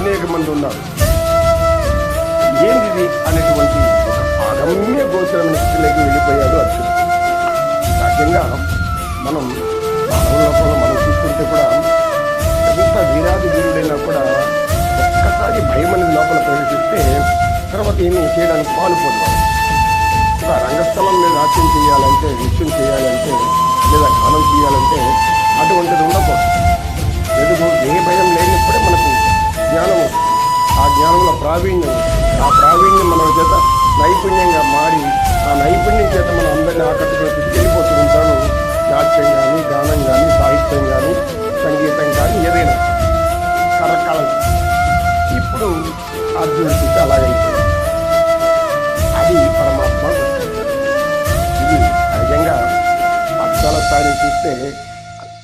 అనేక మంది ఉన్నారు. ఏంటిది అనేటువంటి ఒక అగమ్య గోచరమైన స్థితిలోకి వెళ్ళిపోయాడు అర్జునుడు. సహజంగా మనం మానవుల మనం చూస్తుంటే కూడా ఎంత వీరాది వీరుడైనా కూడా ఒక్కసారి భయం అనేది లోపల ప్రవేశిస్తే తర్వాత ఏమీ చేయడానికి పాల్పడతాం. ఒక రంగస్థలం మీద నాట్యం చేయాలంటే, నృత్యం చేయాలంటే, లేదా గానం చేయాలంటే అటువంటిది ఉండకూడదు. ఎందుకు ఏ భయం లేనప్పుడే మనకు జ్ఞానం, ఆ జ్ఞానంలో ప్రావీణ్యం, ఆ ప్రావీణ్యం మన చేత నైపుణ్యంగా మారి ఆ నైపుణ్యం చేత మనం అందరినీ ఆకట్టుకుని వెళ్ళిపోతూ ఉంటాము. నాట్యం కానీ, గానం కానీ, సాహిత్యం కానీ, సంగీతం కానీ, ఏదైనా కరకళ. ఇప్పుడు అర్జునుడికి అలాగైపోయింది. అది పరమాత్మ. ఇది సహజంగా అక్షరాల స్థాయిని చూస్తే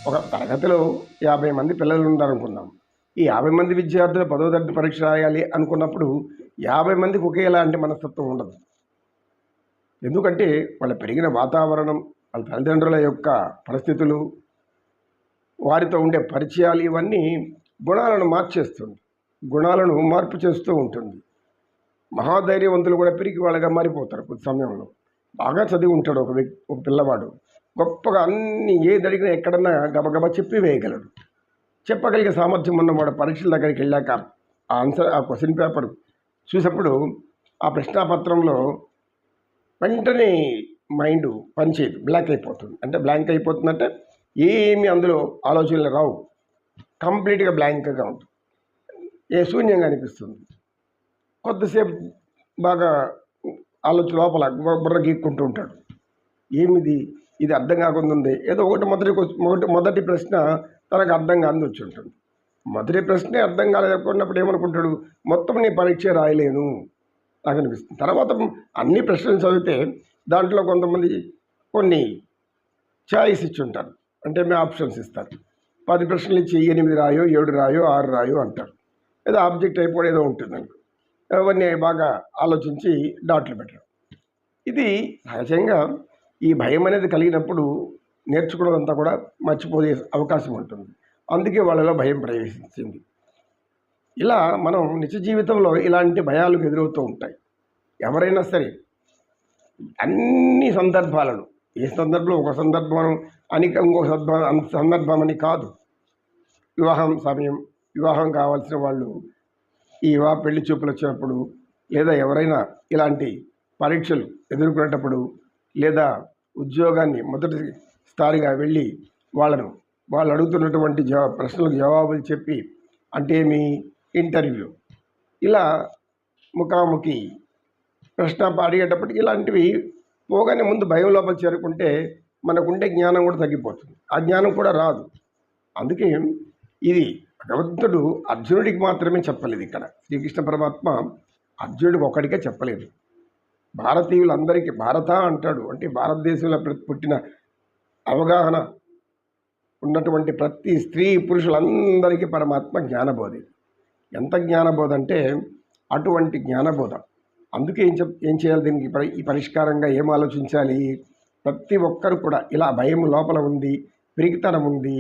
ఒక తరగతిలో 50 మంది పిల్లలు ఉన్నారనుకుందాం. ఈ 50 మంది విద్యార్థులు 10వ తరగతి పరీక్ష రాయాలి అనుకున్నప్పుడు 50 మందికి ఒకేలాంటి మనస్తత్వం ఉండదు. ఎందుకంటే వాళ్ళ పెరిగిన వాతావరణం, వాళ్ళ తల్లిదండ్రుల యొక్క పరిస్థితులు, వారితో ఉండే పరిచయాలు ఇవన్నీ గుణాలను మార్చేస్తుంది, గుణాలను మార్పు చేస్తూ ఉంటుంది. మహాధైర్యవంతులు కూడా పెరిగి వాళ్ళగా మారిపోతారు కొద్ది సమయంలో. బాగా చదివి ఉంటాడు ఒక పిల్లవాడు, గొప్పగా అన్ని ఏది అడిగినా ఎక్కడన్నా గబగబా చెప్పి వేయగలడు. చెప్పగలిగే సామర్థ్యం ఉన్నవాడు పరీక్షల దగ్గరికి వెళ్ళాక ఆ ఆన్సర్, ఆ క్వశ్చన్ పేపర్ చూసినప్పుడు ఆ ప్రశ్నాపత్రంలో వెంటనే మైండ్ పనిచేయదు, బ్లాక్ అయిపోతుంది. అంటే బ్లాంక్ అయిపోతుందంటే ఏమి అందులో ఆలోచనలు రావు, కంప్లీట్గా బ్లాంక్గా ఉంటుంది, శూన్యంగా అనిపిస్తుంది. కొద్దిసేపు బాగా ఆలోచన లోపల బుర్ర గీక్కుంటూ ఉంటాడు. ఏమిది, ఇది అర్థం కాకుండా ఉంది. ఏదో మొదటి ప్రశ్న తనకు అర్థం కాని వచ్చి ఉంటుంది. మొదటి ప్రశ్నే అర్థం కాలేదనుకున్నప్పుడు ఏమనుకుంటాడు, మొత్తం నీ పరీక్ష రాయలేను నాకు అనిపిస్తుంది. తర్వాత అన్ని ప్రశ్నలు చదివితే దాంట్లో కొంతమంది కొన్ని చాయిస్ ఇచ్చి ఉంటారు, అంటే మేము ఆప్షన్స్ ఇస్తారు. 10 ప్రశ్నలు ఇచ్చి 8 రాయో, 7 రాయో, 6 రాయో అంటారు. ఏదో ఆబ్జెక్ట్ అయిపోయి ఏదో ఉంటుంది అనుకో, అవన్నీ బాగా ఆలోచించి డాట్లు పెట్టడం. ఇది సహజంగా ఈ భయం అనేది కలిగినప్పుడు నేర్చుకున్నదంతా కూడా మర్చిపోయే అవకాశం ఉంటుంది. అందుకే వాళ్ళలో భయం ప్రవేశించింది. ఇలా మనం నిత్య జీవితంలో ఇలాంటి భయాలు ఎదురవుతూ ఉంటాయి. ఎవరైనా సరే అన్ని సందర్భాలను, ఏ సందర్భంలో ఒక సందర్భం అని ఇంకో సందర్భం అని కాదు. వివాహం సమయం, వివాహం కావాల్సిన వాళ్ళు, ఈ పెళ్లి చూపులు వచ్చినప్పుడు, లేదా ఎవరైనా ఇలాంటి పరీక్షలు ఎదుర్కొనేటప్పుడు, లేదా ఉద్యోగాన్ని మొదటిసారిగా వెళ్ళి వాళ్ళు అడుగుతున్నటువంటి ప్రశ్నలకు జవాబులు చెప్పి, అంటే మీ ఇంటర్వ్యూ, ఇలా ముఖాముఖి ప్రశ్న అడిగేటప్పటికి ఇలాంటివి పోగానే ముందు భయం లోపల చేరుకుంటే మనకుండే జ్ఞానం కూడా తగ్గిపోతుంది, ఆ జ్ఞానం కూడా రాదు. అందుకే ఇది భగవంతుడు అర్జునుడికి మాత్రమే చెప్పలేదు. ఇక్కడ శ్రీకృష్ణ పరమాత్మ అర్జునుడికి ఒక్కడికే చెప్పలేదు, భారతీయులందరికీ. భారత అంటాడు అంటే భారతదేశంలో పుట్టిన అవగాహన ఉన్నటువంటి ప్రతి స్త్రీ పురుషులందరికీ పరమాత్మ జ్ఞానబోధ. ఎంత జ్ఞానబోధ అంటే అటువంటి జ్ఞానబోధ. అందుకే ఏం చేయాలి, దీనికి ఈ పరిష్కారంగా ఏం ఆలోచించాలి? ప్రతి ఒక్కరు కూడా ఇలా భయం లోపల ఉంది, పిరికితనం ఉంది.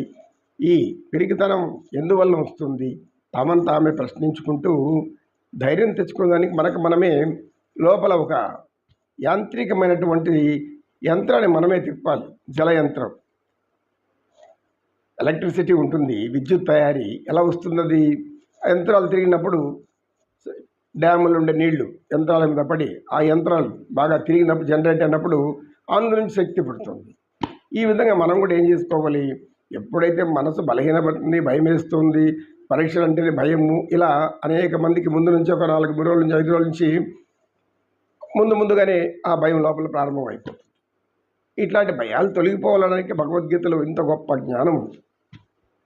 ఈ పిరికితనం ఎందువల్ల వస్తుంది? తమను తామే ప్రశ్నించుకుంటూ ధైర్యం తెచ్చుకోవడానికి మనకు మనమే లోపల ఒక యాంత్రికమైనటువంటి యంత్రాన్ని మనమే తిప్పాలి. జల యంత్రం, ఎలక్ట్రిసిటీ ఉంటుంది, విద్యుత్ తయారీ ఎలా వస్తున్నది? ఆ యంత్రాలు తిరిగినప్పుడు డ్యాములు ఉండే నీళ్లు యంత్రాల మీద పడి ఆ యంత్రాలు బాగా తిరిగినప్పుడు జనరేట్ అయినప్పుడు అందు నుంచి శక్తి పుడుతుంది. ఈ విధంగా మనం కూడా ఏం చేసుకోవాలి? ఎప్పుడైతే మనసు బలహీనపడుతుంది, భయం వేస్తుంది, పరీక్షలు అంటేనే భయము, ఇలా అనేక మందికి ముందు నుంచి ఒక 4 రోజుల నుంచి 5 రోజుల నుంచి ముందుగానే ఆ భయం లోపల ప్రారంభమైపోతుంది. ఇట్లాంటి భయాలు తొలగిపోవాలడానికి భగవద్గీతలో ఇంత గొప్ప జ్ఞానం ఉంది.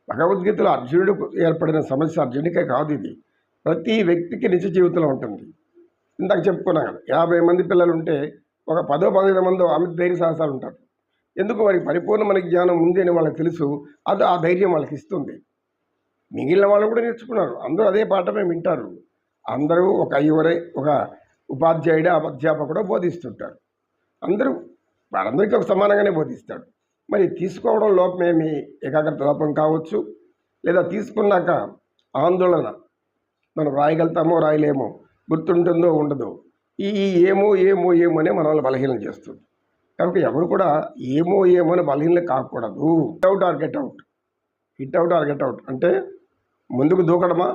భగవద్గీతలో అర్జునుడికి ఏర్పడిన సమస్య అర్జునుడికే కాదు, ఇది ప్రతి వ్యక్తికి నిజ జీవితంలో ఉంటుంది. ఇందాక చెప్పుకున్నాం కదా, 50 మంది పిల్లలు ఉంటే ఒక 10-15 మంది అమిత ధైర్య సాహసాలు ఉంటారు. ఎందుకు? వారికి పరిపూర్ణమైన జ్ఞానం ఉంది అని వాళ్ళకి తెలుసు. అది ఆ ధైర్యం వాళ్ళకి ఇస్తుంది. మిగిలిన వాళ్ళు కూడా నేర్చుకున్నారు, అందరూ అదే పాఠమే వింటారు. అందరూ ఒక అయ్యవరే, ఒక ఉపాధ్యాయుడే అధ్యాపకుడు బోధిస్తుంటారు. వారందరికీ ఒక సమానంగానే బోధిస్తాడు. మరి తీసుకోవడం లోపమేమి? ఏకాగ్రత లోపం కావచ్చు, లేదా తీసుకున్నాక ఆందోళన, మనం రాయగలుగుతామో రాయలేమో, గుర్తుంటుందో ఉండదో, ఈ ఏమో ఏమో ఏమో అనే మన వాళ్ళు బలహీనం చేస్తుంది. కనుక ఎవరు కూడా ఏమో ఏమో అని బలహీనం కాకూడదు. Hit out or get out, hit out or get out అంటే ముందుకు దూకడమా,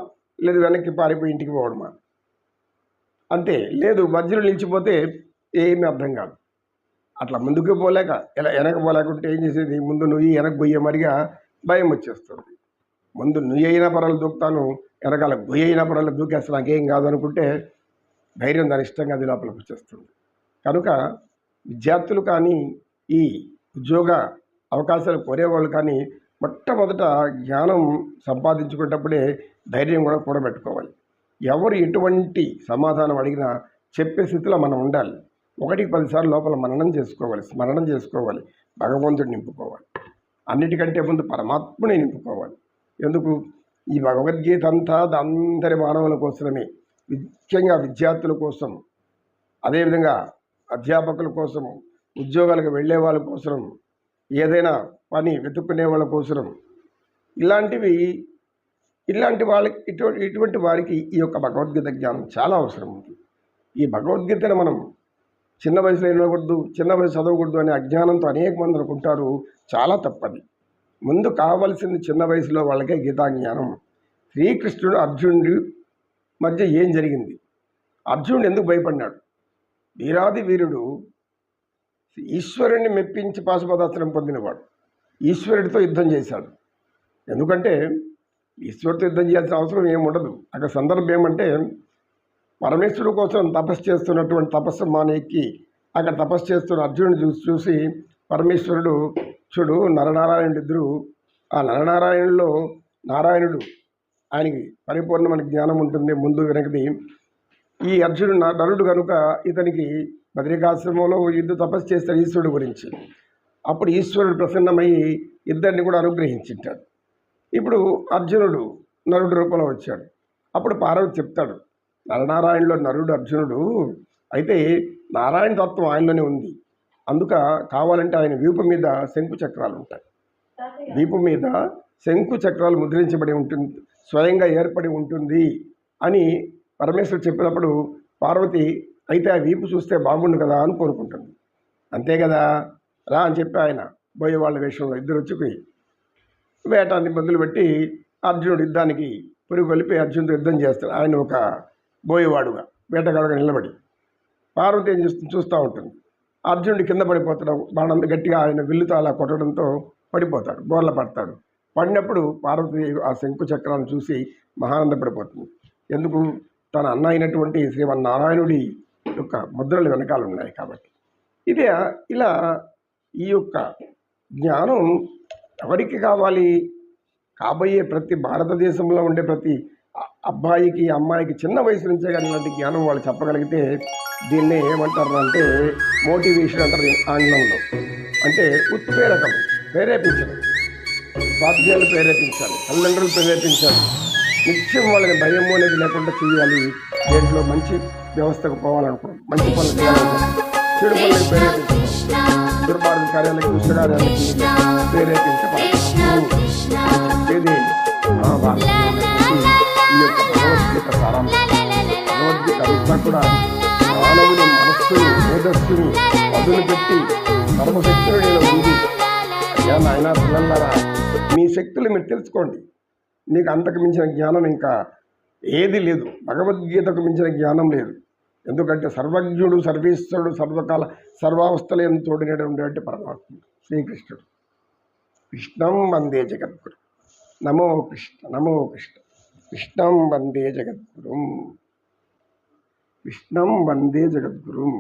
లేదు వెనక్కి పారిపోయి ఇంటికి పోవడమా, అంతే. లేదు మధ్యలో నిలిచిపోతే ఏమీ అర్థం కాదు. అట్లా ముందుకు పోలేక ఇలా వెనక పోలేకుంటే ఏం చేసేది? ముందు నుయ్యి వెనక గొయ్య మరిగా భయం వచ్చేస్తుంది. ముందు నుయ్యి అయినా పర్వాలు దూకుతాను, వెనకాల గొయ్యి అయినా పర్వాలు దూకేస్తే నాకేం కాదు అనుకుంటే ధైర్యం దాని ఇష్టంగా అది లోపలికి వచ్చేస్తుంది. కనుక విద్యార్థులు కానీ, ఈ ఉద్యోగ అవకాశాలు కోరేవాళ్ళు కానీ మొట్టమొదట జ్ఞానం సంపాదించుకునేటప్పుడే ధైర్యం కూడా కూడబెట్టుకోవాలి. ఎవరు ఎటువంటి సమాధానం అడిగినా చెప్పే స్థితిలో మనం ఉండాలి. 1-10 సార్లు లోపల స్మరణం చేసుకోవాలి, భగవంతుడిని నింపుకోవాలి. అన్నిటికంటే ముందు పరమాత్మని నింపుకోవాలి. ఎందుకు? ఈ భగవద్గీత అంతా అందరి మానవుల కోసమే, ముఖ్యంగా విద్యార్థుల కోసం, అదేవిధంగా అధ్యాపకుల కోసం, ఉద్యోగాలకు వెళ్ళే వాళ్ళ కోసం, ఏదైనా పని వెతుక్కునే వాళ్ళ కోసం, ఇలాంటి వాళ్ళకి ఇటువంటి వారికి ఈ యొక్క భగవద్గీత జ్ఞానం చాలా అవసరం ఉంది. ఈ భగవద్గీతను మనం చిన్న వయసులో వినకూడదు, చిన్న వయసు చదవకూడదు అనే అజ్ఞానంతో అనేక మంది అనుకుంటారు. చాలా తప్పది. ముందు కావాల్సింది చిన్న వయసులో వాళ్ళకే గీతా జ్ఞానం. శ్రీకృష్ణుడు అర్జునుడి మధ్య ఏం జరిగింది? అర్జునుడు ఎందుకు భయపడినాడు? వీరాది వీరుడు, ఈశ్వరుణ్ణి మెప్పించి పాశుపతాస్త్రం పొందినవాడు, ఈశ్వరుడితో యుద్ధం చేశాడు. ఎందుకంటే ఈశ్వరుడితో యుద్ధం చేయాల్సిన అవసరం ఏముండదు. అక్కడ సందర్భం ఏమంటే, పరమేశ్వరుడు కోసం తపస్సు చేస్తున్నటువంటి తపస్సు మానేకి అక్కడ తపస్సు చేస్తున్న అర్జునుడు చూసి పరమేశ్వరుడు, చూడు నరనారాయణుడు ఇద్దరు, ఆ నరనారాయణుల్లో నారాయణుడు ఆయనకి పరిపూర్ణమైన జ్ఞానం ఉంటుంది ముందు వెనకది. ఈ అర్జునుడు నరుడు కనుక ఇతనికి బద్రికాశ్రమంలో తపస్సు చేస్తాడు ఈశ్వరుడు గురించి. అప్పుడు ఈశ్వరుడు ప్రసన్నమయ్యి ఇద్దరిని కూడా అనుగ్రహించింటాడు. ఇప్పుడు అర్జునుడు నరుడు రూపంలో వచ్చాడు. అప్పుడు పార్వతి చెప్తాడు, నరనారాయణలో నరుడు అర్జునుడు, అయితే నారాయణ తత్వం ఆయనలోనే ఉంది, అందుక కావాలంటే ఆయన వీపు మీద శంకు చక్రాలు ఉంటాయి, వీపు మీద శంకు చక్రాలు ముద్రించబడి ఉంటుంది, స్వయంగా ఏర్పడి ఉంటుంది అని పరమేశ్వరుడు చెప్పినప్పుడు పార్వతి అయితే ఆ వీపు చూస్తే బాగుండు కదా అని కోరుకుంటుంది. అంతే కదా, రా అని చెప్పి ఆయన బోయే వాళ్ళ వేషంలో ఇద్దరు వచ్చి వేటాన్ని మొదలుపెట్టి అర్జునుడు యుద్ధానికి పురుగు కలిపి అర్జునుడితో యుద్ధం చేస్తాడు. ఆయన ఒక బోయేవాడుగా వేటగాడుగా నిలబడి పార్వతి ఏం చూస్తూ ఉంటుంది. అర్జునుడి కింద పడిపోతాడు, బాణం గట్టిగా ఆయన విల్లుతో అలా కొట్టడంతో పడిపోతాడు, బోర్ల పడతాడు. పడినప్పుడు పార్వతి ఆ శంకు చక్రాలను చూసి మహానందపడిపోతుంది. ఎందుకు? తన అన్న అయినటువంటి శ్రీమన్నారాయణుడి యొక్క ముద్రలు వెనకాల ఉన్నాయి కాబట్టి. ఇదే ఇలా ఈ యొక్క జ్ఞానం ఎవరికి కావాలి? కాబోయే ప్రతి భారతదేశంలో ఉండే ప్రతి అబ్బాయికి అమ్మాయికి చిన్న వయసు నుంచే కానీ ఇలాంటి జ్ఞానం వాళ్ళు చెప్పగలిగితే దీన్నే ఏమంటారు అంటే మోటివేషన్ అంటారు ఆంగ్లంలో. అంటే ఉత్ప్రేరకం, ప్రేరేపించడం, సాధ్యాలు ప్రేరేపించాలి, తల్లిదండ్రులు ప్రేరేపించాలి, నిత్యం వాళ్ళని భయము అనేది లేకుండా చేయాలి. దేంట్లో మంచి వ్యవస్థకు పోవాలనుకోండి, మంచి పనులు చేయాలనుకోండి, చెడు పనులకు ప్రేరేపించాలి, దుర్మార్గ కార్యాలకి దుష్ట కార్యాలకి ప్రేరేపించబడాలి. చెప్పేది ఈ యొక్క భగవద్గీత సారాంశం. భగవద్గీత అంతా కూడా మానవుని మనస్సుని మేధస్సుని వదిలిపెట్టి సర్వశక్తులు ఉంది. అయ్యా నాయన పిల్లలారా, మీ శక్తులు మీరు తెలుసుకోండి. నీకు అంతకు మించిన జ్ఞానం ఇంకా ఏది లేదు. భగవద్గీతకు మించిన జ్ఞానం లేదు. ఎందుకంటే సర్వజ్ఞుడు, సర్వేశ్వరుడు, సర్వకాల సర్వావస్థలను తోడినటువంటి పరమాత్ముడు శ్రీకృష్ణుడు. కృష్ణం వందే జగద్గురు. నమో కృష్ణ, నమో కృష్ణ. కృష్ణం వందే జగద్గురుం, కృష్ణం వందే జగద్గురుం.